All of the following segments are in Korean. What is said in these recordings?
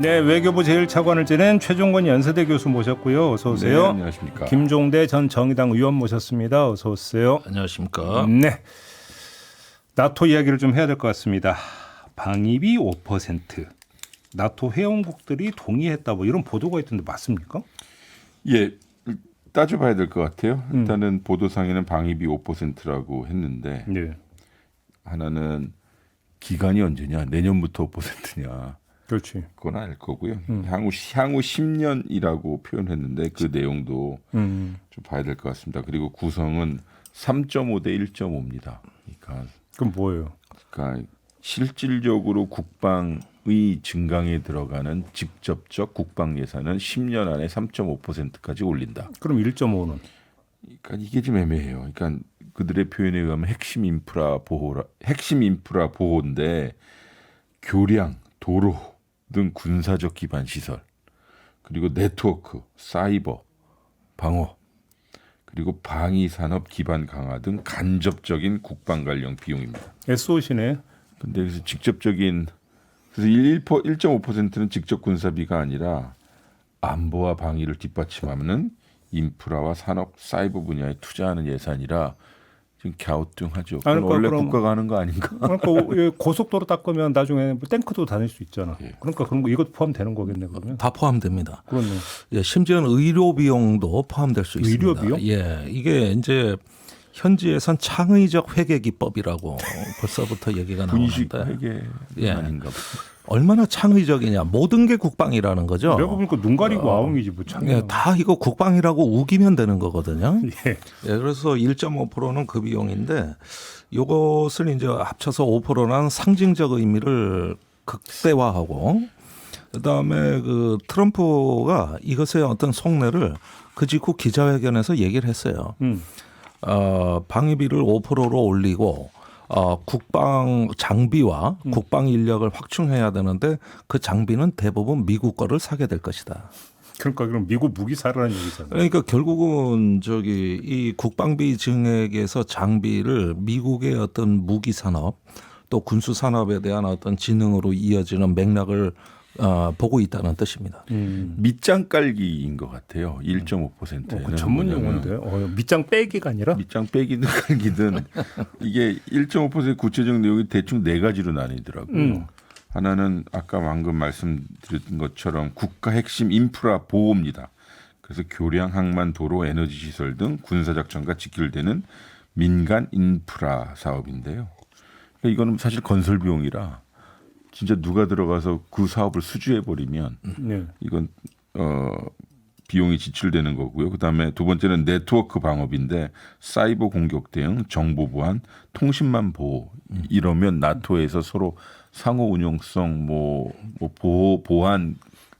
네, 외교부 제1차관을 지낸 최종건 연세대 교수 모셨고요. 어서 오세요. 네, 안녕하십니까. 김종대 전 정의당 의원 모셨습니다. 어서 오세요. 안녕하십니까. 네, 나토 이야기를 좀 해야 될 것 같습니다. 방위비 5% 나토 회원국들이 동의했다 뭐 이런 보도가 있던데 맞습니까? 예, 따져봐야 될 것 같아요. 일단은 보도상에는 방위비 5%라고 했는데 네, 하나는 기간이 언제냐, 내년부터 5%냐, 그렇지. 그건 알 거고요. 향후 10년이라고 표현했는데 그 내용도 좀 봐야 될 것 같습니다. 그리고 구성은 3.5 대 1.5입니다. 그럼 뭐예요? 그러니까 실질적으로 국방의 증강에 들어가는 직접적 국방 예산은 10년 안에 3.5%까지 올린다. 그럼 1.5는? 그러니까 이게 좀 애매해요. 그러니까 그들의 표현에 의하면 핵심 인프라 보호인데 교량, 도로 등 군사적 기반 시설, 그리고 네트워크, 사이버, 방어, 그리고 방위 산업 기반 강화 등 간접적인 국방 관련 비용입니다. SOC네. 근데 그래서 직접적인 그래서 1.5%는 직접 군사비가 아니라 안보와 방위를 뒷받침하는 인프라와 산업, 사이버 분야에 투자하는 예산이라 지금 갸우뚱하죠. 그건 그러니까 원래 그럼- 국가가 하는 거 아닌가? 그러니까 고속도로 닦으면 나중에 뭐 탱크도 다닐 수 있잖아. 예. 그러니까 그런 거 이것 포함되는 거겠네 그러면. 다 포함됩니다. 그렇네. 예, 심지어는 의료 비용도 포함될 수 있습니다. 의료 비용? 예, 이게 이제 현지에선 창의적 회계 기법이라고 벌써부터 얘기가 분식 나오는데 회계 예. 아닌가 봐. 얼마나 창의적이냐. 모든 게 국방이라는 거죠. 내가 보니까 눈 가리고 아웅이지 뭐 참. 예, 다 이거 국방이라고 우기면 되는 거거든요. 예. 예, 그래서 1.5%는 그 비용인데 이것을 이제 합쳐서 5%는 상징적 의미를 극대화하고 그다음에 그 트럼프가 이것의 어떤 속내를 그 직후 기자회견에서 얘기를 했어요. 방위비를 5%로 올리고 국방 장비와 국방 인력을 확충해야 되는데 그 장비는 대부분 미국 거를 사게 될 것이다. 그러니까 그럼 미국 무기 사라는 얘기잖아. 그러니까 결국은 이 국방비 증액에서 장비를 미국의 어떤 무기 산업 또 군수 산업에 대한 어떤 지능으로 이어지는 맥락을 보고 있다는 뜻입니다. 밑장 깔기인 것 같아요. 1.5%에는 그 전문 용어인데 밑장 빼기가 아니라 밑장 빼기든 깔기든 이게 1.5% 구체적 내용이 대충 네 가지로 나뉘더라고요. 하나는 아까 방금 말씀드린 것처럼 국가 핵심 인프라 보호입니다. 그래서 교량, 항만, 도로, 에너지 시설 등 군사작전과 직결되는 민간 인프라 사업인데요. 그러니까 이거는 사실 건설 비용이라 진짜 누가 들어가서 그 사업을 수주해 버리면 네. 이건 비용이 지출되는 거고요. 그다음에 두 번째는 네트워크 방업인데 사이버 공격 대응, 정보 보안, 통신망 보호 이러면 나토에서 서로 상호 운용성 보안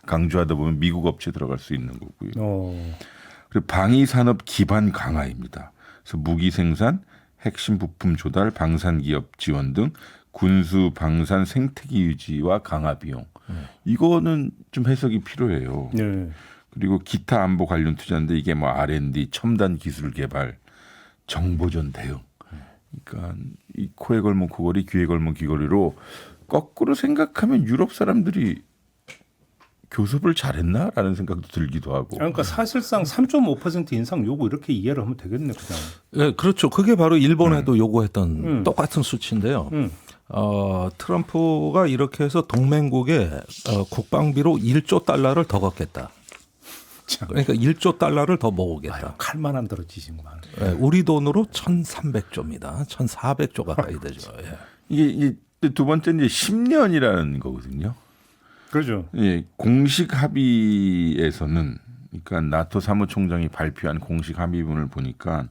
강조하다 보면 미국 업체 들어갈 수 있는 거고요. 그리고 방위 산업 기반 강화입니다. 그래서 무기 생산, 핵심 부품 조달, 방산 기업 지원 등 군수 방산 생태계 유지와 강화 비용. 이거는 좀 해석이 필요해요. 네. 그리고 기타 안보 관련 투자인데 이게 뭐 R&D, 첨단 기술 개발, 정보전 대응. 그러니까 이 코에 걸면 코걸이, 귀에 걸면 귀걸이로 거꾸로 생각하면 유럽 사람들이 교섭을 잘했나라는 생각도 들기도 하고. 그러니까 사실상 3.5% 인상 요구 이렇게 이해를 하면 되겠네 그냥. 예, 그렇죠. 그게 바로 일본에도 요구했던 똑같은 수치인데요. 트럼프가 이렇게 해서 동맹국에 국방비로 1조 달러를 더 걷겠다. 그러니까 1조 달러를 더 모으겠다. 칼만 안 들어지지만. 예, 우리 돈으로 1,300조입니다. 1,400조 가까이 되죠. 예. 이게 두 번째는 이제 10년이라는 거거든요. 그렇죠. 예, 공식 합의에서는 그러니까 나토 사무총장이 발표한 공식 합의문을 보니까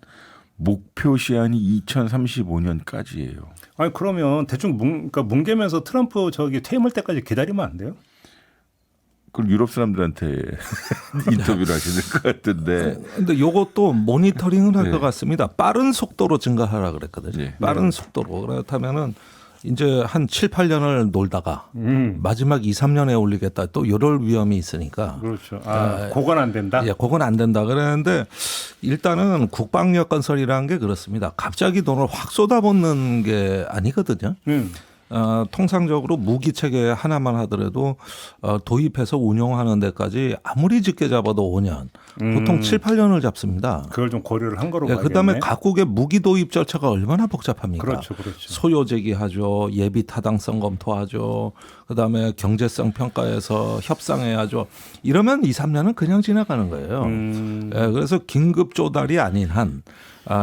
목표 시한이 2035년까지예요. 아니 그러면 대충 그러니까 뭉개면서 트럼프 퇴임할 때까지 기다리면 안 돼요? 그걸 유럽 사람들한테 인터뷰를 하셔야 될 것 같은데. 근데 요것도 모니터링을 할 것 네. 같습니다. 빠른 속도로 증가하라 그랬거든요. 네. 빠른 속도로. 그렇다면은 이제 한 7, 8년을 놀다가 마지막 2, 3년에 올리겠다. 또 이럴 위험이 있으니까. 그렇죠. 그건 안 된다. 예, 그건 안 된다. 그랬는데 일단은 국방력 건설이라는 게 그렇습니다. 갑자기 돈을 확 쏟아붓는 게 아니거든요. 통상적으로 무기 체계 하나만 하더라도 도입해서 운영하는 데까지 아무리 적게 잡아도 5년, 보통 7, 8년을 잡습니다. 그걸 좀 고려를 한 거로 예, 봐야겠네. 그다음에 각국의 무기 도입 절차가 얼마나 복잡합니까? 그렇죠. 소요 제기하죠, 예비 타당성 검토하죠, 그다음에 경제성 평가에서 협상해야죠. 이러면 2, 3년은 그냥 지나가는 거예요. 예, 그래서 긴급 조달이 아닌 한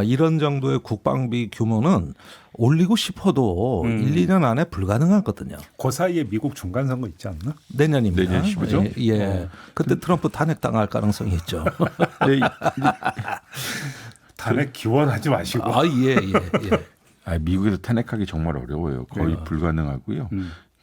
이런 정도의 국방비 규모는 올리고 싶어도 1, 2년 안에 불가능하거든요. 그 사이에 미국 중간 선거 있지 않나? 내년입니다. 내년 15죠? 예. 그때 트럼프 탄핵 당할 가능성이 있죠. 네, 탄핵 기원하지 마시고. 예. 미국에서 탄핵하기 정말 어려워요. 거의 네. 불가능하고요.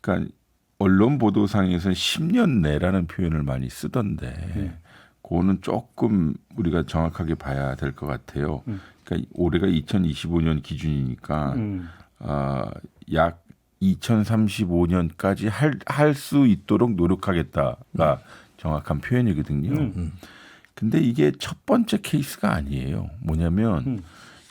그러니까 언론 보도상에서는 10년 내라는 표현을 많이 쓰던데 그거는 조금 우리가 정확하게 봐야 될 것 같아요. 그러니까 올해가 2025년 기준이니까 약 2035년까지 할 수 있도록 노력하겠다가 정확한 표현이거든요. 근데 이게 첫 번째 케이스가 아니에요. 뭐냐면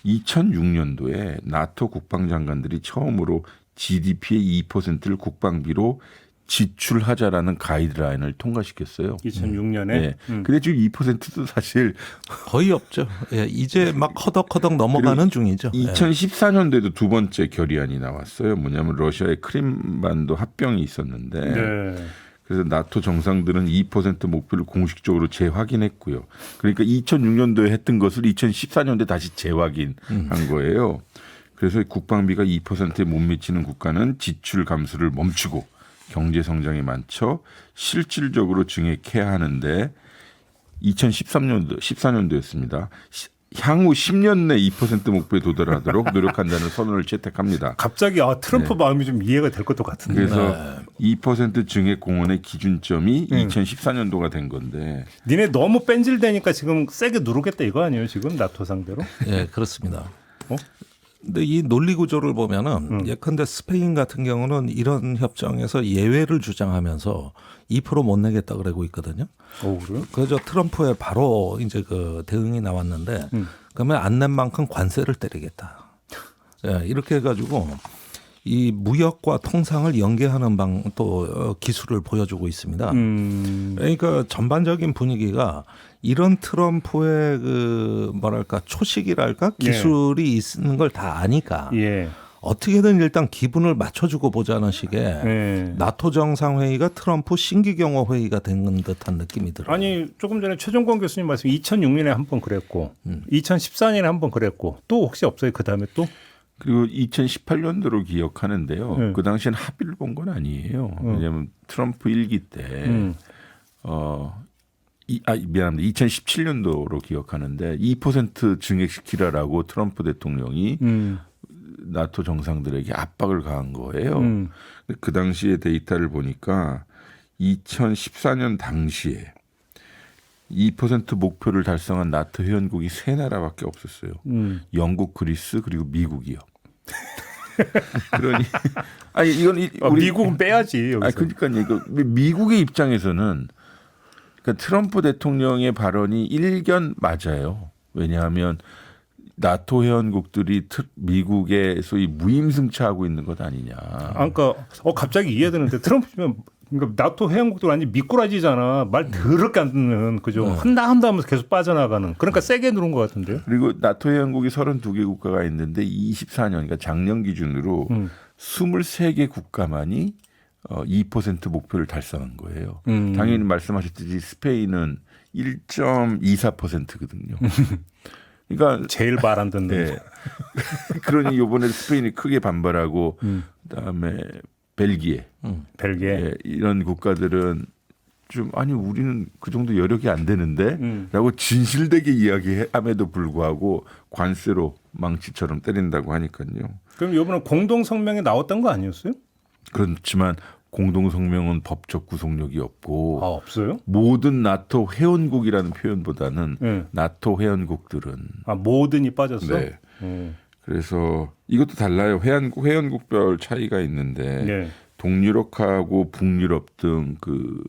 2006년도에 나토 국방장관들이 처음으로 GDP의 2%를 국방비로 지출하자라는 가이드라인을 통과시켰어요. 2006년에. 네. 근데 지금 2%도 사실 거의 없죠. 예, 이제 막 허덕허덕 넘어가는 중이죠. 2014년도에도 두 번째 결의안이 나왔어요. 뭐냐면 러시아의 크림반도 합병이 있었는데 네. 그래서 나토 정상들은 2% 목표를 공식적으로 재확인했고요. 그러니까 2006년도에 했던 것을 2014년도에 다시 재확인한 거예요. 그래서 국방비가 2%에 못 미치는 국가는 지출 감소를 멈추고 경제 성장에 맞춰 실질적으로 증액해야 하는데 14년도였습니다. 향후 10년 내 2% 목표에 도달하도록 노력한다는 선언을 채택합니다. 갑자기 트럼프 마음이 좀 이해가 될 것도 같은데. 그래서 2% 증액 공헌의 기준점이 2014년도가 된 건데 니네 너무 뺀질대니까 지금 세게 누르겠다 이거 아니에요 지금 나토 상대로? 예, 그렇습니다. 어? 근데 이 논리 구조를 보면은 예컨대 스페인 같은 경우는 이런 협정에서 예외를 주장하면서 2% 못 내겠다 그러고 있거든요. 그래요? 그래서 트럼프의 바로 이제 그 대응이 나왔는데 그러면 안 낸 만큼 관세를 때리겠다. 예, 이렇게 해가지고 이 무역과 통상을 연계하는 또 기술을 보여주고 있습니다. 그러니까 전반적인 분위기가 이런 트럼프의 그 뭐랄까 초식이랄까 기술이 있는 걸 다 아니까 예. 어떻게든 일단 기분을 맞춰주고 보자는 식의 예. 나토 정상회의가 트럼프 신기경호 회의가 된 듯한 느낌이 들어요. 아니 조금 전에 최종권 교수님 말씀 2006년에 한 번 그랬고 2014년에 한 번 그랬고 또 혹시 없어요? 그 다음에 또? 그리고 2018년도로 기억하는데요. 그 당시엔 합의를 본 건 아니에요. 왜냐하면 트럼프 1기 때 미안합니다. 2017년도로 기억하는데 2% 증액시키라라고 트럼프 대통령이 나토 정상들에게 압박을 가한 거예요. 근데 그 당시의 데이터를 보니까 2014년 당시에 2% 목표를 달성한 나토 회원국이 3나라밖에 없었어요. 영국, 그리스 그리고 미국이요. 그러니 이건 우리 미국은 빼야지. 여기서. 그러니까 이거 미국의 입장에서는 그러니까 트럼프 대통령의 발언이 일견 맞아요. 왜냐하면 나토 회원국들이 미국에 소위 무임승차하고 있는 것 아니냐. 그러니까 갑자기 이해되는데 트럼프면 그러니까 나토 회원국들 완전 미꾸라지잖아. 말 더럽게 안 듣는 그죠. 한다 하면서 계속 빠져나가는. 그러니까 세게 누른 것 같은데요. 그리고 나토 회원국이 32개 국가가 있는데 24년 그러니까 작년 기준으로 23개 국가만이 2% 목표를 달성한 거예요. 당연히 말씀하셨듯이 스페인은 1.24%거든요. 그러니까 제일 말 안 듣는. 네. 그러니 이번에 스페인이 크게 반발하고 그다음에 벨기에, 벨기에 이런 국가들은 좀 우리는 그 정도 여력이 안 되는데라고 진실되게 이야기함에도 불구하고 관세로 망치처럼 때린다고 하니까요. 그럼 이번에 공동 성명에 나왔던 거 아니었어요? 그렇지만 공동 성명은 법적 구속력이 없고 없어요? 모든 나토 회원국이라는 표현보다는 나토 회원국들은 모든이 빠졌어? 네. 그래서 이것도 달라요. 회원국별 차이가 있는데 네. 동유럽하고 북유럽 등 그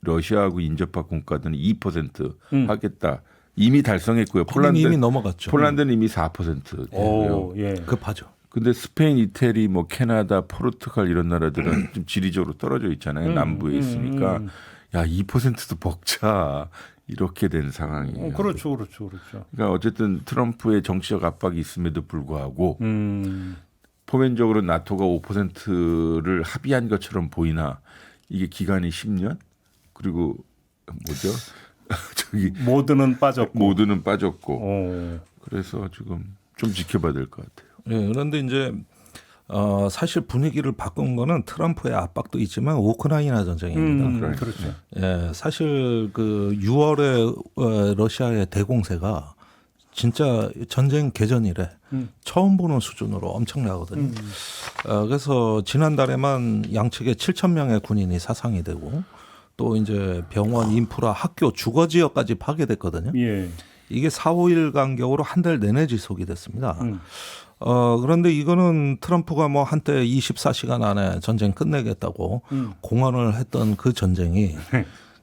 러시아하고 인접한 국가들은 2% 하겠다. 이미 달성했고요. 폴란드 이미 넘어갔죠. 폴란드는 이미 4% 되고요. 예. 급하죠. 근데 스페인, 이태리, 뭐 캐나다, 포르투갈 이런 나라들은 좀 지리적으로 떨어져 있잖아요. 남부에 있으니까 야 2%도 벅차 이렇게 된 상황이에요. 그렇죠. 그러니까 어쨌든 트럼프의 정치적 압박이 있음에도 불구하고 포괄적으로 나토가 5%를 합의한 것처럼 보이나 이게 기간이 10년 그리고 뭐죠? 저기 모두는 빠졌고. 그래서 지금 좀 지켜봐야 될 것 같아요. 예, 그런데 이제 사실 분위기를 바꾼 거는 트럼프의 압박도 있지만 우크라이나 전쟁입니다. 그렇죠. 예, 사실 그 6월에 러시아의 대공세가 진짜 전쟁 개전 이래 처음 보는 수준으로 엄청나거든요. 그래서 지난달에만 양측에 7천 명의 군인이 사상이 되고 또 이제 병원, 인프라, 학교, 주거 지역까지 파괴됐거든요. 예. 이게 4, 5일 간격으로 한 달 내내 지속이 됐습니다. 그런데 이거는 트럼프가 뭐 한때 24시간 안에 전쟁 끝내겠다고 공언을 했던 그 전쟁이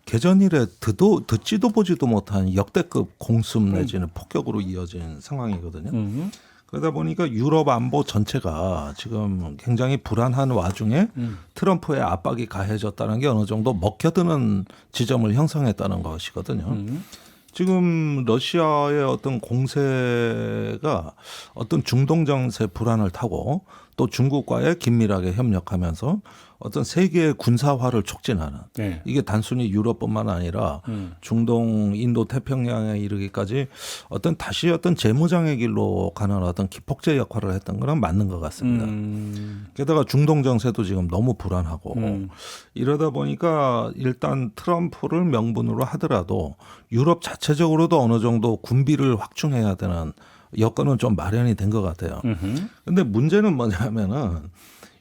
개전 이래 듣지도 보지도 못한 역대급 공습 내지는 폭격으로 이어진 상황이거든요. 그러다 보니까 유럽 안보 전체가 지금 굉장히 불안한 와중에 트럼프의 압박이 가해졌다는 게 어느 정도 먹혀드는 지점을 형성했다는 것이거든요. 지금 러시아의 어떤 공세가 어떤 중동 정세 불안을 타고 또 중국과의 긴밀하게 협력하면서 어떤 세계의 군사화를 촉진하는 네. 이게 단순히 유럽뿐만 아니라 중동, 인도 태평양에 이르기까지 다시 어떤 재무장의 길로 가는 어떤 기폭제 역할을 했던 거는 맞는 것 같습니다. 게다가 중동 정세도 지금 너무 불안하고 이러다 보니까 일단 트럼프를 명분으로 하더라도 유럽 자체적으로도 어느 정도 군비를 확충해야 되는 여건은 좀 마련이 된 것 같아요. 그런데 문제는 뭐냐면은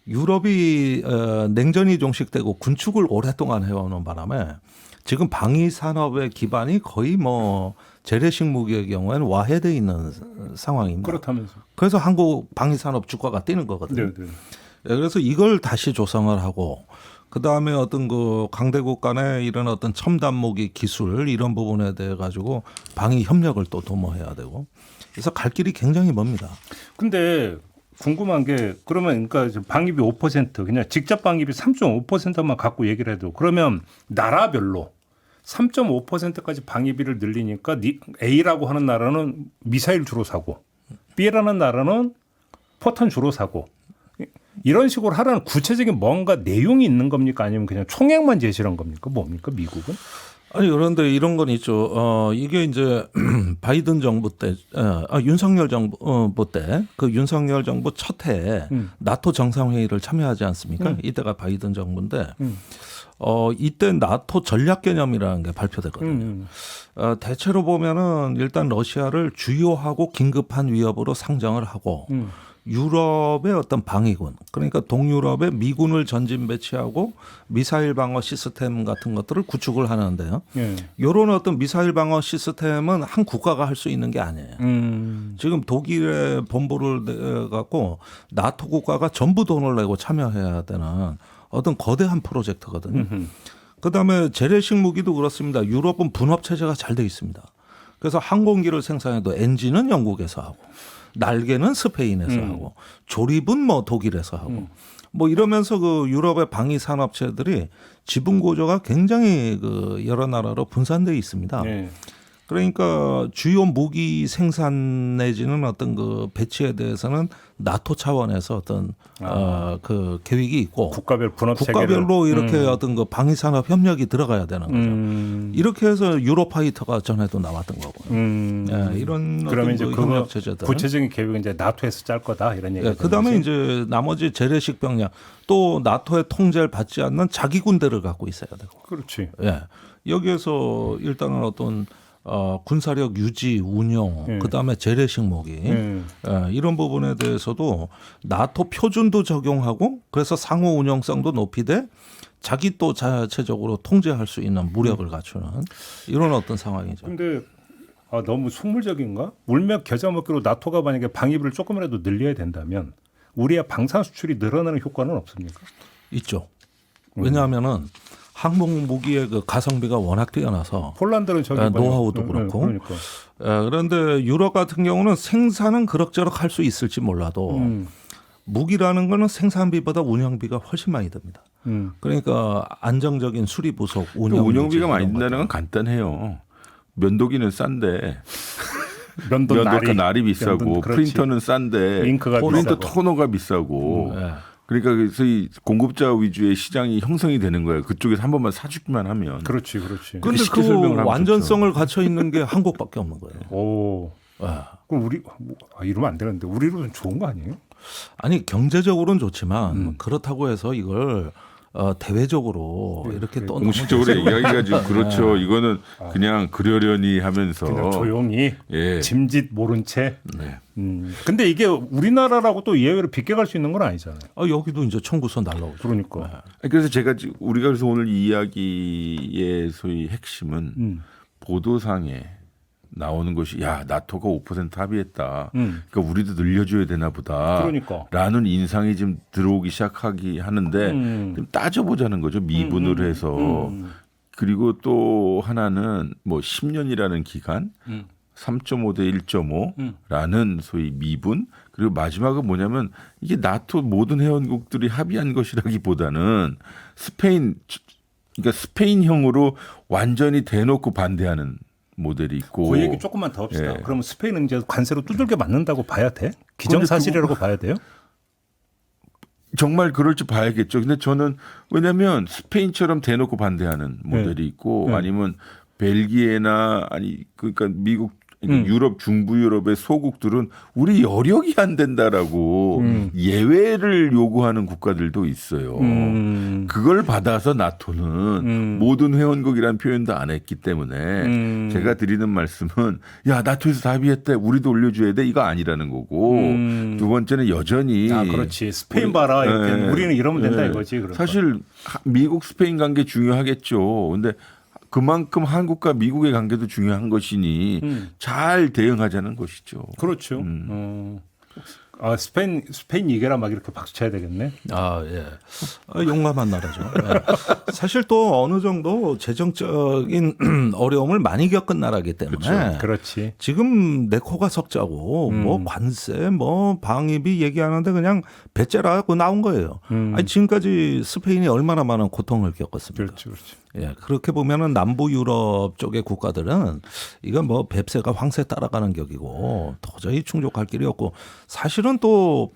유럽이 냉전이 종식되고 군축을 오랫동안 해오는 바람에 지금 방위 산업의 기반이 거의 뭐 재래식 무기의 경우에는 와해돼 있는 상황입니다. 그렇다면서. 그래서 한국 방위 산업 주가가 뛰는 거거든요. 네. 그래서 이걸 다시 조성을 하고 그 다음에 어떤 그 강대국 간의 이런 어떤 첨단 무기 기술 이런 부분에 대해 가지고 방위 협력을 또 도모해야 되고 그래서 갈 길이 굉장히 멉니다. 근데 궁금한 게 그러면 그러니까 방위비 5% 그냥 직접 방위비 3.5%만 갖고 얘기를 해도 그러면 나라별로 3.5%까지 방위비를 늘리니까 A라고 하는 나라는 미사일 주로 사고 B라는 나라는 포탄 주로 사고 이런 식으로 하라는 구체적인 뭔가 내용이 있는 겁니까? 아니면 그냥 총액만 제시한 겁니까? 뭡니까? 미국은? 아니 그런데 이런 건 있죠. 이게 이제 바이든 정부 때, 윤석열 정부 때 그 윤석열 정부 첫 해에 나토 정상회의를 참여하지 않습니까? 이때가 바이든 정부인데 이때 나토 전략 개념이라는 게 발표됐거든요. 대체로 보면은 일단 러시아를 주요하고 긴급한 위협으로 상정을 하고 유럽의 어떤 방위군 그러니까 동유럽에 미군을 전진 배치하고 미사일 방어 시스템 같은 것들을 구축을 하는데요. 이런 어떤 미사일 방어 시스템은 한 국가가 할 수 있는 게 아니에요. 지금 독일의 본부를 갖고 나토 국가가 전부 돈을 내고 참여해야 되는 어떤 거대한 프로젝트거든요. 그다음에 재래식 무기도 그렇습니다. 유럽은 분업 체제가 잘 돼 있습니다. 그래서 항공기를 생산해도 엔진은 영국에서 하고 날개는 스페인에서 하고 조립은 뭐 독일에서 하고 뭐 이러면서 그 유럽의 방위 산업체들이 지분 구조가 굉장히 그 여러 나라로 분산되어 있습니다. 네. 그러니까 주요 무기 생산 내지는 어떤 그 배치에 대해서는 나토 차원에서 어떤 그 계획이 있고 국가별 분업 체계를. 국가별로 이렇게 어떤 그 방위 산업 협력이 들어가야 되는 거죠. 이렇게 해서 유로파이터가 전에도 나왔던 거고요. 예, 이런 그러면 어떤 이제 그 그거 협력 체제들. 구체적인 계획은 이제 나토에서 짤 거다 이런 얘기. 예, 그다음에 이제 나머지 재래식 병력 또 나토의 통제를 받지 않는 자기 군대를 갖고 있어야 되고. 그렇지. 예. 여기에서 일단은 어떤 군사력 유지, 운용, 그다음에 재래식 무기 이런 부분에 대해서도 나토 표준도 적용하고 그래서 상호 운용성도 높이되 자기 또 자체적으로 통제할 수 있는 무력을 갖추는 이런 어떤 상황이죠. 근데 너무 속물적인가? 울며 겨자 먹기로 나토가 만약에 방위비를 조금이라도 늘려야 된다면 우리의 방산 수출이 늘어나는 효과는 없습니까? 있죠. 왜냐하면은 항공 무기의 그 가성비가 워낙 뛰어나서 폴란드는 저기 노하우도 그렇고 그런데 유럽 같은 경우는 생산은 그럭저럭 할 수 있을지 몰라도 무기라는 거는 생산비보다 운영비가 훨씬 많이 듭니다. 그러니까 안정적인 수리 부속 운영비가 많이 든다는 건 간단해요. 면도기는 싼데 면도 날이 비싸고 면도는 그렇지. 프린터는 싼데 잉크가 프린터 비싸고. 토너가 비싸고 네. 그러니까 그래서 이 공급자 위주의 시장이 형성이 되는 거예요. 그쪽에서 한 번만 사주기만 하면. 그렇지. 근데 쉽게 그 설명을 하면 완전성을 갖춰 있는 게 한국밖에 없는 거예요. 오. 아. 그럼 우리 이러면 안 되는데 우리로는 좋은 거 아니에요? 아니 경제적으로는 좋지만 그렇다고 해서 이걸 대외적으로 이렇게 또 공식적으로 얘기하기가 지금 그렇죠. 이거는 그냥 그러려니 하면서 그냥 조용히 예. 짐짓 모른 채. 네. 근데 이게 우리나라라고 또 예외로 빗겨갈 수 있는 건 아니잖아요. 여기도 이제 청구서 날라오죠. 그러니까. 그래서 우리가 그래서 오늘 이 이야기의 소위 핵심은 보도상에 나오는 것이 야 나토가 5% 합의했다. 그러니까 우리도 늘려줘야 되나 보다. 그러니까. 라는 인상이 지금 들어오기 시작하기 하는데 좀 따져보자는 거죠. 미분을 해서. 그리고 또 하나는 뭐 10년이라는 기간 3.5 대 1.5라는 소위 미분 그리고 마지막은 뭐냐면 이게 나토 모든 회원국들이 합의한 것이라기보다는 그러니까 스페인형으로 완전히 대놓고 반대하는 모델이 있고 그 얘기 조금만 더 합시다. 예. 그러면 스페인은 이제 관세로 두들겨 맞는다고 봐야 돼? 기정사실이라고 봐야 돼요? 정말 그럴지 봐야겠죠. 근데 저는 왜냐하면 스페인처럼 대놓고 반대하는 모델이 있고 아니면 벨기에나 그러니까 미국 그러니까 유럽 중부 유럽의 소국들은 우리 여력이 안 된다라고 예외를 요구하는 국가들도 있어요. 그걸 받아서 나토는 모든 회원국이라는 표현도 안 했기 때문에 제가 드리는 말씀은 야 나토에서 다 합의했대 우리도 올려줘야 돼 이거 아니라는 거고 두 번째는 여전히 그렇지 스페인 봐라 이렇게 우리는 이러면 된다 이거지. 그러니까. 사실 미국 스페인 관계 중요하겠죠. 근데 그만큼 한국과 미국의 관계도 중요한 것이니 잘 대응하자는 것이죠. 그렇죠. 스페인 얘기라 막 이렇게 박수 쳐야 되겠네. 예. 용감한 나라죠. 예. 사실 또 어느 정도 재정적인 어려움을 많이 겪은 나라이기 때문에. 그렇지. 지금 내 코가 석자고 뭐 관세 뭐 방위비 얘기하는데 그냥 배째라고 나온 거예요. 아니 지금까지 스페인이 얼마나 많은 고통을 겪었습니까? 그렇죠. 예, 그렇게 보면은 남부 유럽 쪽의 국가들은 이건 뭐 뱁새가 황새 따라가는 격이고 도저히 충족할 길이 없고 사실은 또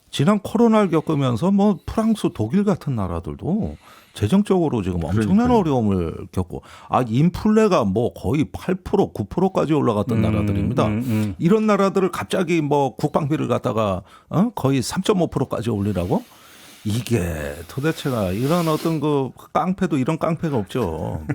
지난 코로나를 겪으면서 뭐 프랑스, 독일 같은 나라들도 재정적으로 지금 엄청난 어려움을 겪고 인플레가 뭐 거의 8% 9%까지 올라갔던 나라들입니다. 이런 나라들을 갑자기 뭐 국방비를 갖다가 거의 3.5%까지 올리라고? 이게 도대체가 이런 어떤 그 깡패도 이런 깡패가 없죠.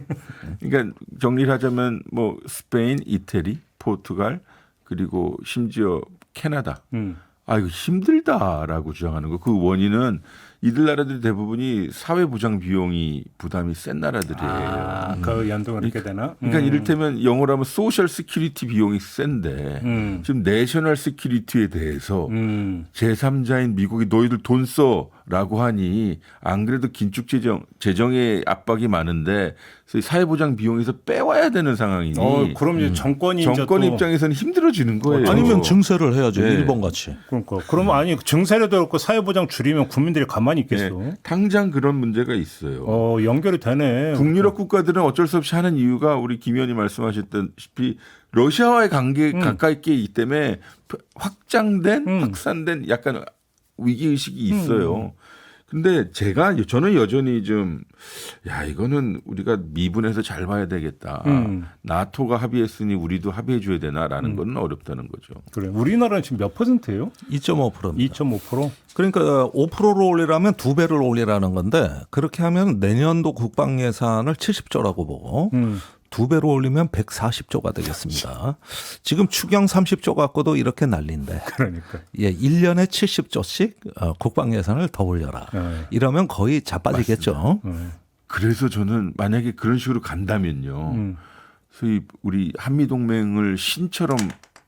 그러니까 정리를 하자면 뭐 스페인, 이태리, 포르투갈 그리고 심지어 캐나다. 이거 힘들다라고 주장하는 거. 그 원인은 이들 나라들이 대부분이 사회보장 비용이 부담이 센 나라들이에요. 그 연동을 이렇게 되나? 그러니까 이를테면 영어로 하면 소셜 시큐리티 비용이 센데 지금 내셔널 시큐리티에 대해서 제3자인 미국이 너희들 돈 써라고 하니 안 그래도 긴축 재정의 압박이 많은데 사회보장 비용에서 빼와야 되는 상황이니 그럼 이제 정권 입장에서는 힘들어지는 거예요. 아니면 증세를 해야죠. 네. 일본 같이. 그러니까 그러면 증세라도 그렇고 사회보장 줄이면 국민들이 가만히 있겠어. 네, 당장 그런 문제가 있어요. 연결이 되네. 북유럽 국가들은 어쩔 수 없이 하는 이유가 우리 김 의원이 말씀하셨다시피 러시아와의 관계 가까이 있기 때문에 확산된 약간 위기의식이 있어요. 근데 저는 여전히 이거는 우리가 미분해서 잘 봐야 되겠다. 나토가 합의했으니 우리도 합의해 줘야 되나라는 건 어렵다는 거죠. 그래. 우리나라는 지금 몇 %예요? 2.5%입니다. 2.5%? 그러니까 5%로 올리라면 2배를 올리라는 건데 그렇게 하면 내년도 국방 예산을 70조라고 보고 2배로 올리면 140조가 되겠습니다. 지금 추경 30조 갖고도 이렇게 난리인데. 그러니까. 1년에 70조씩 국방 예산을 더 올려라. 이러면 거의 자빠지겠죠. 그래서 저는 만약에 그런 식으로 간다면요. 소위 우리 한미동맹을 신처럼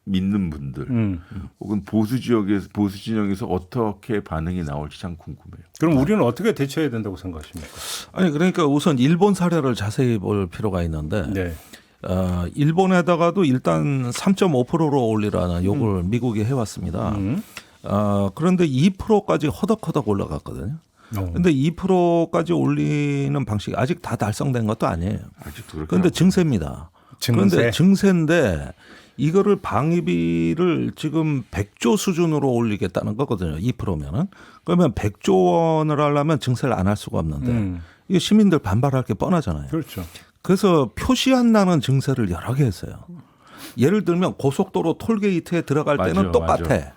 믿는 분들 혹은 보수 진영에서 어떻게 반응이 나올지 참 궁금해요. 그럼 우리는 어떻게 대처해야 된다고 생각하십니까? 아니 그러니까 우선 일본 사례를 자세히 볼 필요가 있는데 네. 일본에다가도 일단 3.5%로 올리라는 요구를 미국이 해왔습니다. 그런데 2%까지 허덕허덕 올라갔거든요. 근데 2%까지 올리는 방식이 아직 다 달성된 것도 아니에요. 아직도 그렇게. 그런데 증세입니다. 그런데 증세인데 이거를 방위비를 지금 100조 수준으로 올리겠다는 거거든요. 2%면은. 그러면 100조 원을 하려면 증세를 안 할 수가 없는데 이게 시민들 반발할 게 뻔하잖아요. 그렇죠. 그래서 표시 안 나는 증세를 여러 개 했어요. 예를 들면 고속도로 톨게이트에 들어갈 때는 맞아, 똑같아. 맞아.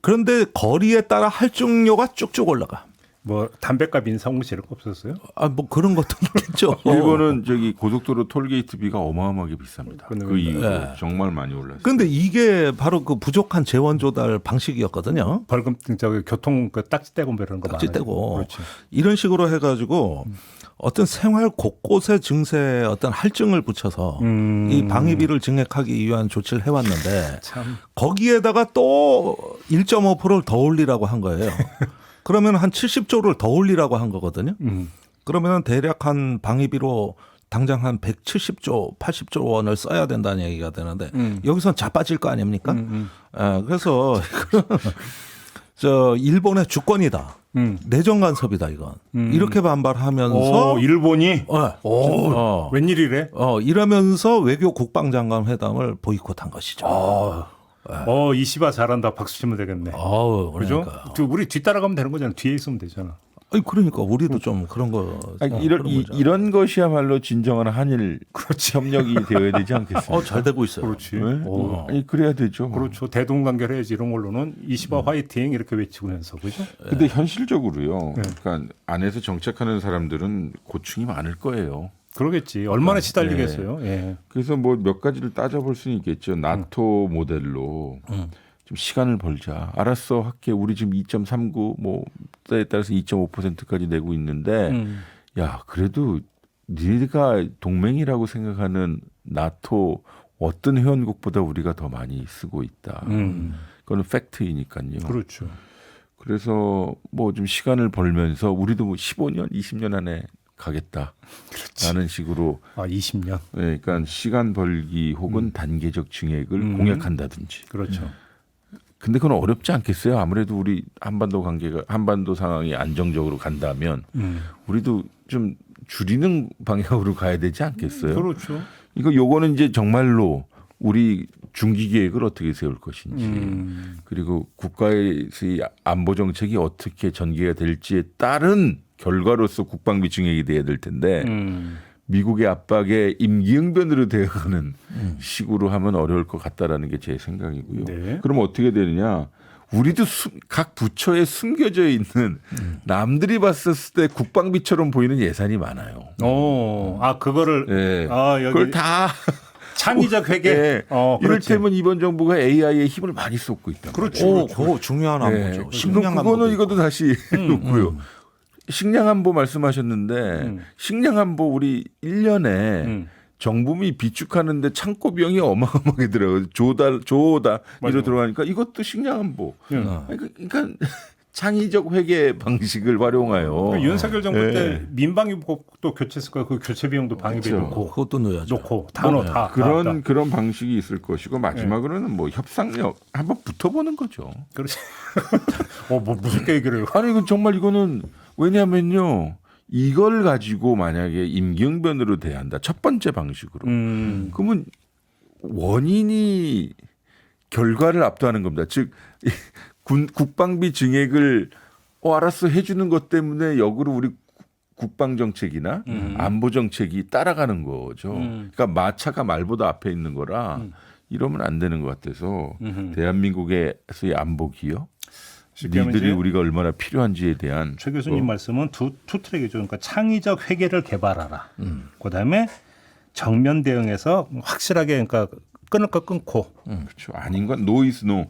그런데 거리에 따라 할증료가 쭉쭉 올라가. 뭐 담배값 인상 혹시 이런 거 없었어요? 뭐 그런 것도 있겠죠. 일본은 저기 고속도로 톨게이트비가 어마어마하게 비쌉니다. 그 그러네. 이후로 네. 정말 많이 올랐어요. 근데 이게 바로 그 부족한 재원 조달 방식이었거든요. 벌금 저기 교통 그 딱지 떼고 뭐 이런 거 딱지 많아요. 떼고 그렇지. 이런 식으로 해가지고 어떤 생활 곳곳에 증세 어떤 할증을 붙여서 이 방위비를 증액하기 위한 조치를 해왔는데 참. 거기에다가 또 1.5%를 더 올리라고 한 거예요. 그러면 한 70조를 더 올리라고 한 거거든요. 그러면 대략 한 방위비로 당장 한 170조, 80조 원을 써야 된다는 얘기가 되는데 여기선 자빠질 거 아닙니까? 그래서 저 일본의 주권이다. 내정 간섭이다 이건. 이렇게 반발하면서 일본이 웬일이래? 이러면서 외교 국방장관 회담을 보이콧한 것이죠. 이시바 잘한다. 박수 치면 되겠네. 그죠? 그러니까. 우리 뒤따라가면 되는 거잖아. 뒤에 있으면 되잖아. 아니 그러니까 우리도 좀 그런 거. 이런 것이야말로 진정한 한일 협력이 되어야 되지 않겠어요? 잘 되고 있어요. 그렇지. 네? 아니 그래야 되죠. 그렇죠. 대동관계를 해야지 이런 걸로는 이시바 화이팅 이렇게 외치면서 그죠? 근데 현실적으로요. 그러니까 안에서 정책하는 사람들은 고충이 많을 거예요. 그러겠지. 얼마나 시달리겠어요. 예. 그래서 뭐 몇 가지를 따져볼 수는 있겠죠. 나토 모델로 좀 시간을 벌자. 알았어, 할게. 우리 지금 2.39 뭐 때에 따라서 2.5%까지 내고 있는데, 야 그래도 네가 동맹이라고 생각하는 나토 어떤 회원국보다 우리가 더 많이 쓰고 있다. 그거는 팩트이니까요. 그렇죠. 그래서 뭐 좀 시간을 벌면서 우리도 뭐 15년, 20년 안에 가겠다라는 식으로 20년. 네, 그러니까 시간 벌기 혹은 단계적 증액을 공약한다든지. 그렇죠. 근데 그건 어렵지 않겠어요? 아무래도 우리 한반도 상황이 안정적으로 간다면 우리도 좀 줄이는 방향으로 가야 되지 않겠어요? 그렇죠. 요거는 이제 정말로 우리 중기 계획을 어떻게 세울 것인지 그리고 국가의 안보 정책이 어떻게 전개가 될지에 따른 결과로서 국방비 증액이 돼야 될 텐데 미국의 압박에 임기응변으로 되어가는 식으로 하면 어려울 것 같다라는 게 제 생각이고요. 네. 그럼 어떻게 되느냐? 우리도 각 부처에 숨겨져 있는 남들이 봤을 때 국방비처럼 보이는 예산이 많아요. 그거를 네. 여기 그걸 다 창의적 회계. 네. 이를테면 이번 정부가 AI에 힘을 많이 쏟고 있다. 그렇죠. 그거 중요한 안보죠. 식량 그거는 이것도 다시 놓고요. 식량 안보 말씀하셨는데 식량 안보 우리 1년에 정부미 비축하는데 창고 비용이 어마어마하게 들어요. 조다 이로 들어가니까 이것도 식량 안보. 그러니까 창의적 회계 방식을 활용하여 윤석열 정부 때 민방위복도 교체했을 거예요. 그 교체 비용도 방위비에 그렇죠. 놓고 그것도 넣어야죠. 다 그런 방식이 있을 것이고 마지막으로는 뭐 협상력 한번 붙어보는 거죠. 그렇지. 뭐 무섭게 얘기를 해요. 아니 이거는 왜냐하면요. 이걸 가지고 만약에 임기응변으로 대한다. 첫 번째 방식으로. 그러면 원인이 결과를 압도하는 겁니다. 즉 국방비 증액을 알았어 해주는 것 때문에 역으로 우리 국방 정책이나 안보 정책이 따라가는 거죠. 그러니까 마차가 말보다 앞에 있는 거라 이러면 안 되는 것 같아서 대한민국에서의 안보 기여 니들이 우리가 얼마나 필요한지에 대한 최 교수님 말씀은 투 트랙이죠. 그러니까 창의적 회계를 개발하라. 그다음에 정면 대응해서 확실하게 그러니까 끊을 거 끊고. 그렇죠. 아닌 건 노 이즈 노.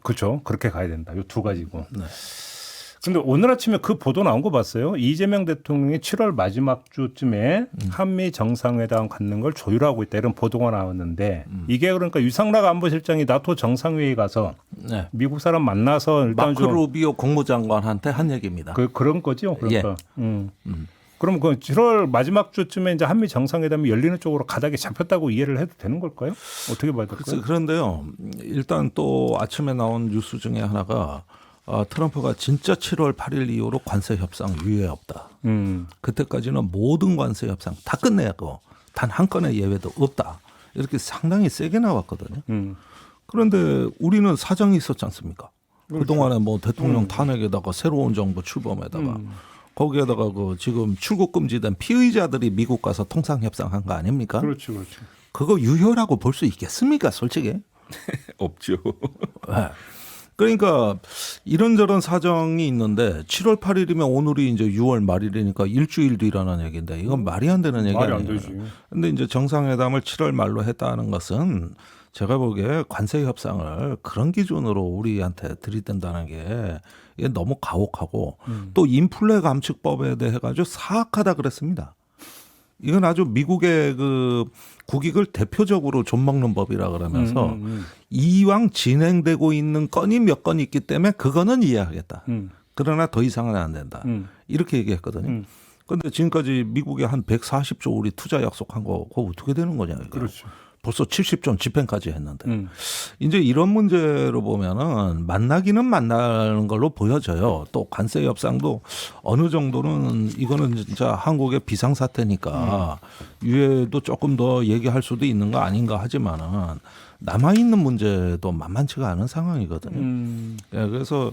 그렇죠. 그렇게 가야 된다. 요 두 가지고. 근데 오늘 아침에 그 보도 나온 거 봤어요. 이재명 대통령이 7월 마지막 주쯤에 한미 정상회담 갖는 걸 조율하고 있다. 이런 보도가 나왔는데 이게 그러니까 유상락 안보실장이 나토 정상회의 가서 미국 사람 만나서 일단 마크 루비오 국무장관한테 한 얘기입니다. 그런 거죠. 그러니까. 그럼 그 7월 마지막 주쯤에 이제 한미 정상회담이 열리는 쪽으로 가닥이 잡혔다고 이해를 해도 되는 걸까요? 어떻게 봐야 될까요? 그런데요. 일단 또 아침에 나온 뉴스 중에 하나가 트럼프가 진짜 7월 8일 이후로 관세 협상 유예 없다. 그때까지는 모든 관세 협상 다 끝내고 단 한 건의 예외도 없다. 이렇게 상당히 세게 나왔거든요. 그런데 우리는 사정이 있었지 않습니까? 그동안에 뭐 대통령 탄핵에다가 새로운 정부 출범에다가 거기에다가 그 지금 출국 금지된 피의자들이 미국 가서 통상 협상한 거 아닙니까? 그렇죠. 그거 유효라고 볼 수 있겠습니까, 솔직히? 없죠. 네. 그러니까 이런저런 사정이 있는데 7월 8일이면 오늘이 이제 6월 말일이니까 일주일 뒤라는 얘기인데 이건 말이 안 되는 얘기 말이 아니에요. 안 되지. 근데 이제 정상회담을 7월 말로 했다는 것은 제가 보기에 관세 협상을 그런 기준으로 우리한테 들이댄다는 게 이게 너무 가혹하고 또 인플레 감축법에 대해 가지고 사악하다 그랬습니다. 이건 아주 미국의 그 국익을 대표적으로 좀먹는 법이라 그러면서 이왕 진행되고 있는 건이 몇 건 있기 때문에 그거는 이해하겠다. 그러나 더 이상은 안 된다. 이렇게 얘기했거든요. 그런데 지금까지 미국에 한 140조 우리 투자 약속한 거 그거 어떻게 되는 거냐. 이게. 그렇죠. 벌써 70조 집행까지 했는데 이제 이런 문제로 보면은 만나기는 만나는 걸로 보여져요. 또 관세 협상도 어느 정도는 이거는 진짜 한국의 비상사태니까 유예도 조금 더 얘기할 수도 있는 거 아닌가 하지만은 남아 있는 문제도 만만치가 않은 상황이거든요. 예, 그래서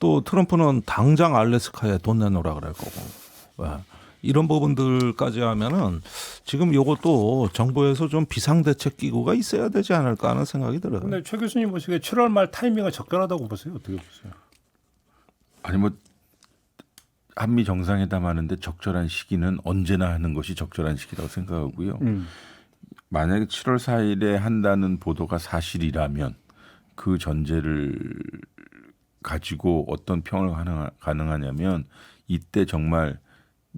또 트럼프는 당장 알래스카에 돈 내놓으라 그럴 거고. 예. 이런 부분들까지 하면은 지금 요것도 정부에서 좀 비상대책 기구가 있어야 되지 않을까 하는 생각이 들어요. 근데 최 교수님 보시기에 7월 말 타이밍은 적절하다고 보세요? 어떻게 보세요? 아니 뭐 한미 정상회담 하는데 적절한 시기는 언제나 하는 것이 적절한 시기라고 생각하고요. 만약에 7월 4일에 한다는 보도가 사실이라면 그 전제를 가지고 어떤 평을 가능하냐면 이때 정말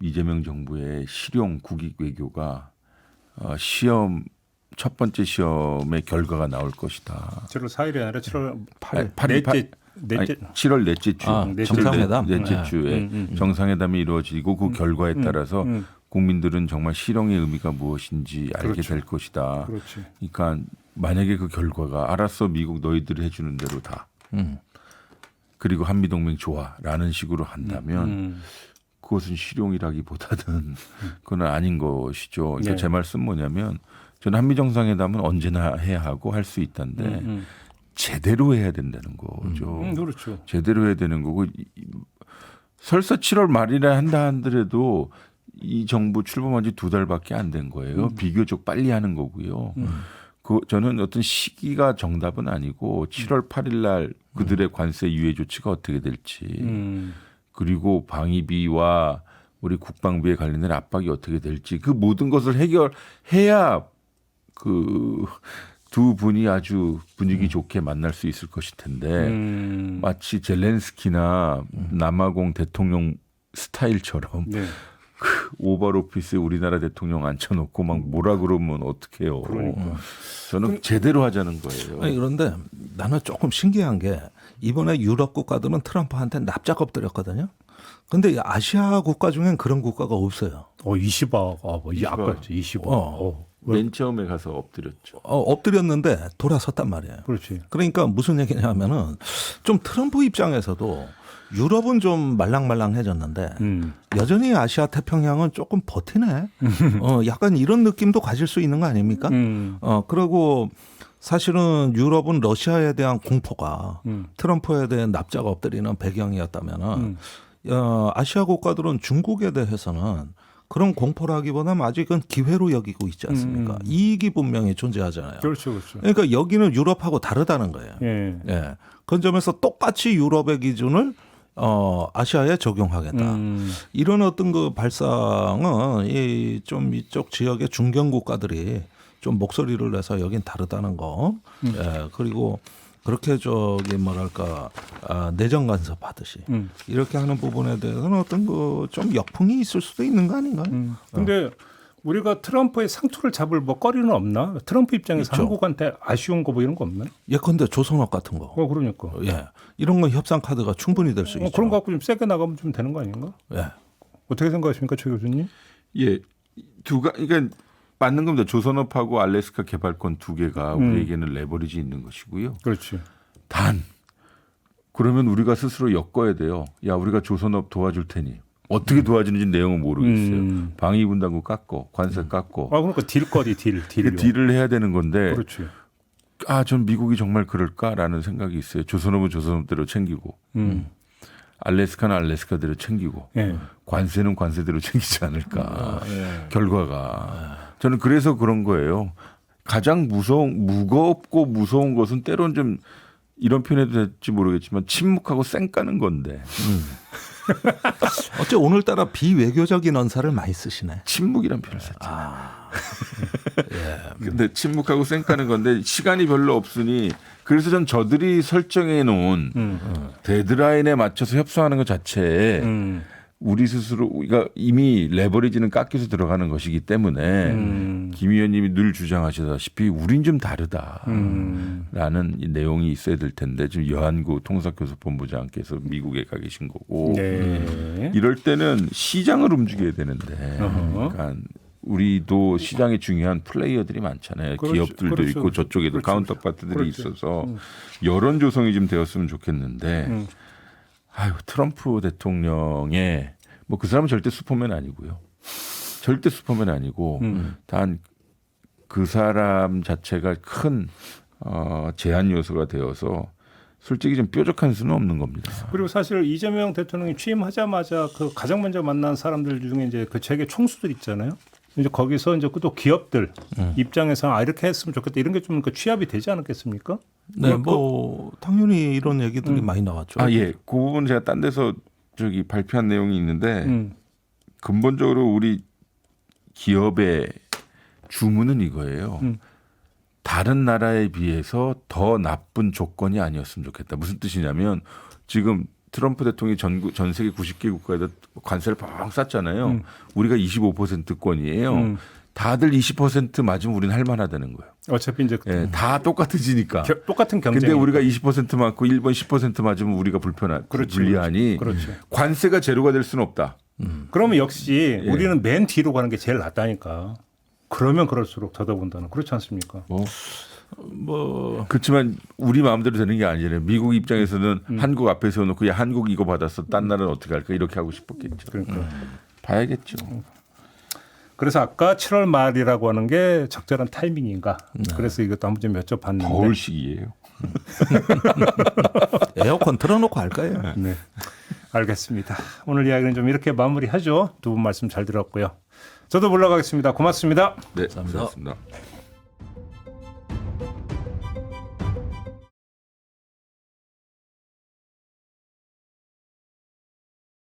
이재명 정부의 실용 국익 외교가 시험 첫 번째 시험의 결과가 나올 것이다. 7월 4일이 아니라 7월 8일 넷째 7월 넷째 주 정상회담 넷째 주에 정상회담이 이루어지고 그 결과에 따라서 국민들은 정말 실용의 의미가 무엇인지 알게 그렇죠. 될 것이다. 그렇지. 그러니까 만약에 그 결과가 알았어 미국 너희들이 해주는 대로 다 그리고 한미동맹 좋아라는 식으로 한다면 그것은 실용이라기보다는 그건 아닌 것이죠. 그러니까 네. 제 말씀 뭐냐면 저는 한미 정상회담은 언제나 해야 하고 할 수 있다는데 제대로 해야 된다는 거죠. 그렇죠. 제대로 해야 되는 거고 설사 7월 말이라 한다 하더라도 이 정부 출범한 지 2달밖에 안 된 거예요. 비교적 빨리 하는 거고요. 저는 어떤 시기가 정답은 아니고 7월 8일 날 그들의 관세 유예 조치가 어떻게 될지 그리고 방위비와 우리 국방비에 관련된 압박이 어떻게 될지 그 모든 것을 해결해야 그 두 분이 아주 분위기 좋게 만날 수 있을 것일 텐데 마치 젤렌스키나 남아공 대통령 스타일처럼 네. 그 오발 오피스에 우리나라 대통령 앉혀놓고 막 뭐라 그러면 어떡해요. 그러니까. 저는 제대로 하자는 거예요. 아니, 그런데 나는 조금 신기한 게 이번에 유럽 국가들은 트럼프한테 납작 엎드렸거든요. 근데 아시아 국가 중엔 그런 국가가 없어요. 20억. 뭐 아까 20억. 맨 처음에 가서 엎드렸죠. 엎드렸는데 돌아섰단 말이에요. 그렇지. 그러니까 무슨 얘기냐면은 좀 트럼프 입장에서도 유럽은 좀 말랑말랑해졌는데 여전히 아시아 태평양은 조금 버티네. 약간 이런 느낌도 가질 수 있는 거 아닙니까? 그리고 사실은 유럽은 러시아에 대한 공포가 트럼프에 대한 납작 엎드리는 배경이었다면은 아시아 국가들은 중국에 대해서는 그런 공포라기보다는 아직은 기회로 여기고 있지 않습니까? 이익이 분명히 존재하잖아요. 그렇죠, 그렇죠. 그러니까 여기는 유럽하고 다르다는 거예요. 예. 예. 그런 점에서 똑같이 유럽의 기준을 아시아에 적용하겠다. 이런 어떤 그 발상은 좀 이쪽 지역의 중견 국가들이 좀 목소리를 내서 여긴 다르다는 거. 예. 그리고 그렇게 뭐랄까 내정 간섭하듯이 이렇게 하는 부분에 대해서는 어떤 그 좀 역풍이 있을 수도 있는 거 아닌가요? 근데 우리가 트럼프의 상투를 잡을 뭐 거리는 없나? 트럼프 입장에서 있죠. 한국한테 아쉬운 거 뭐 이런 거 없나요? 예컨대 조선업 같은 거. 그러니까. 예. 이런 건 협상 카드가 충분히 될 수 있죠. 그런 거 갖고 좀 세게 나가면 좀 되는 거 아닌가? 예. 어떻게 생각하십니까, 최 교수님? 예, 그러니까 맞는 겁니다. 조선업하고 알래스카 개발권 두 개가 우리에게는 레버리지 있는 것이고요. 그렇지. 단 그러면 우리가 스스로 엮어야 돼요. 야, 우리가 조선업 도와줄 테니 어떻게 도와주는지 내용은 모르겠어요. 방위분담금 깎고 관세 깎고. 아, 그러니까 딜거리 딜. 딜을 해야 되는 건데. 그렇지. 전 미국이 정말 그럴까라는 생각이 있어요. 조선업은 조선업대로 챙기고, 알래스카는 알래스카대로 챙기고, 예. 관세는 관세대로 챙기지 않을까. 결과가. 저는 그래서 그런 거예요. 가장 무겁고 무서운 것은 때론 좀 이런 표현해도 될지 모르겠지만 침묵하고 쌩까는 건데. 어째 오늘따라 비외교적인 언사를 많이 쓰시네. 침묵이란 표현을 썼잖아요. 근데 침묵하고 쌩까는 건데 시간이 별로 없으니 그래서 전 저들이 설정해 놓은 데드라인에 맞춰서 협상하는 것 자체에 우리 스스로 우리가 이미 레버리지는 깎여서 들어가는 것이기 때문에 김 의원님이 늘 주장하시다시피 우린 좀 다르다라는 이 내용이 있어야 될 텐데 지금 여한구 통상교섭본부장께서 미국에 가 계신 거고 네. 이럴 때는 시장을 움직여야 되는데 그러니까 우리도 시장에 중요한 플레이어들이 많잖아요. 그렇죠. 기업들도 그렇죠. 있고 저쪽에도 그렇죠. 카운터파트들이 그렇죠. 있어서 여론 조성이 좀 되었으면 좋겠는데 트럼프 대통령의 뭐 그 사람은 절대 슈퍼맨 아니고요. 절대 슈퍼맨 아니고 단 그 사람 자체가 큰 제한 요소가 되어서 솔직히 좀 뾰족한 수는 없는 겁니다. 그리고 사실 이재명 대통령이 취임하자마자 그 가장 먼저 만난 사람들 중에 이제 그 세계 총수들 있잖아요. 이제 거기서 이제 또 기업들 입장에서 이렇게 했으면 좋겠다 이런 게 좀 취합이 되지 않았겠습니까? 네, 뭐 당연히 이런 얘기들이 많이 나왔죠. 예, 그 부분 제가 딴 데서 발표한 내용이 있는데 근본적으로 우리 기업의 주문은 이거예요. 다른 나라에 비해서 더 나쁜 조건이 아니었으면 좋겠다. 무슨 뜻이냐면 지금 트럼프 대통령이 전 세계 90개 국가에다 관세를 뻥 쌌잖아요. 우리가 25%권이에요. 다들 20% 맞으면 우리는 할 만하다는 거예요. 어차피 이제 다 똑같아지니까. 똑같은 경쟁. 근데 우리가 20% 맞고 일본 10% 맞으면 우리가 불리하니 그렇지. 관세가 제로가 될 수는 없다. 그러면 역시 우리는 맨 뒤로 가는 게 제일 낫다니까. 그러면 그럴수록 더더군다나 그렇지 않습니까? 뭐 그렇지만 우리 마음대로 되는 게 아니잖아요. 미국 입장에서는 한국 앞에 세워놓고 야 한국 이거 받았어. 딴 나라는 어떻게 할까 이렇게 하고 싶었겠죠. 그러니까. 봐야겠죠. 그래서 아까 7월 말이라고 하는 게 적절한 타이밍인가. 그래서 이것도 한번 좀 여쭤봤는데. 더울 시기예요. 에어컨 틀어놓고 할까요? 네. 알겠습니다. 오늘 이야기는 좀 이렇게 마무리하죠. 두 분 말씀 잘 들었고요. 저도 물러가겠습니다. 고맙습니다. 네, 감사합니다.